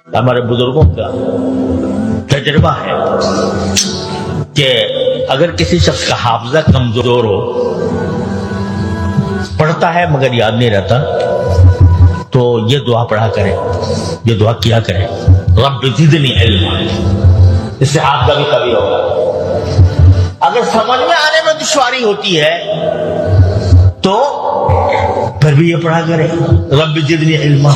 ہمارے بزرگوں کا تجربہ ہے کہ اگر کسی شخص کا حافظہ کمزور ہو، پڑھتا ہے مگر یاد نہیں رہتا، تو یہ دعا پڑھا کرے، یہ دعا کیا کرے، رب زدنی علما، اس سے حافظہ بھی قوی ہوگا۔ اگر سمجھ میں آنے میں دشواری ہوتی ہے تو پھر بھی یہ پڑھا کرے رب زدنی علما،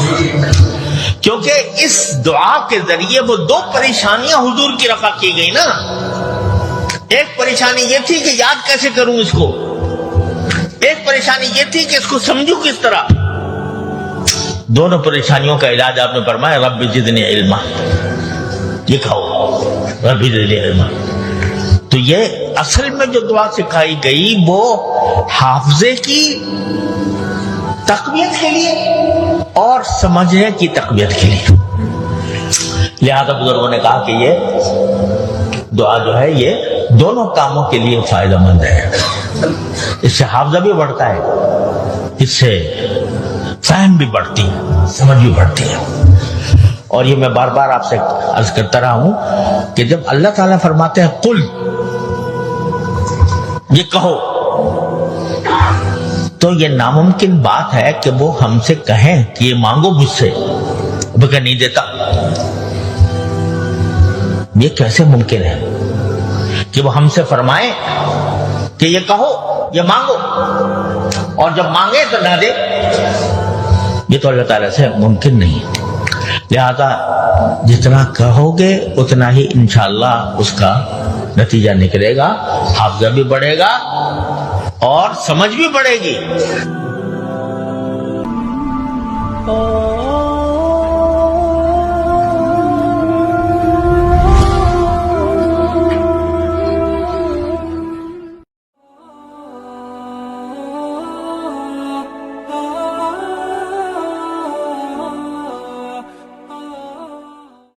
کیونکہ اس دعا کے ذریعے وہ دو پریشانیاں حضور کی رفع کی گئی نا۔ ایک پریشانی یہ تھی کہ یاد کیسے کروں اس کو، ایک پریشانی یہ تھی کہ اس کو سمجھوں کس طرح۔ دونوں پریشانیوں کا علاج آپ نے فرمایا رب زدنی علما، یہ کہو رب زدنی علما۔ تو یہ اصل میں جو دعا سکھائی گئی وہ حافظے کی تقویت کے لیے اور سمجھنے کی تقویت کے لیے، لہذا بزرگوں نے کہا کہ یہ دعا جو ہے یہ دونوں کاموں کے لیے فائدہ مند ہے۔ اس سے حافظہ بھی بڑھتا ہے، اس سے فہم بھی بڑھتی ہے، سمجھ بھی بڑھتی ہے۔ اور یہ میں بار بار آپ سے عرض کرتا رہا ہوں کہ جب اللہ تعالیٰ فرماتے ہیں قل، یہ کہو، تو یہ ناممکن بات ہے کہ وہ ہم سے کہیں کہ یہ مانگو مجھ سے، وہ کہ نہیں دیتا۔ یہ کیسے ممکن ہے کہ وہ ہم سے فرمائے کہ یہ کہو، یہ مانگو، اور جب مانگے تو نہ دے؟ یہ تو اللہ تعالیٰ سے ممکن نہیں۔ لہذا جتنا کہو گے اتنا ہی انشاءاللہ اس کا نتیجہ نکلے گا، حافظہ بھی بڑھے گا اور سمجھ بھی بڑھے گی۔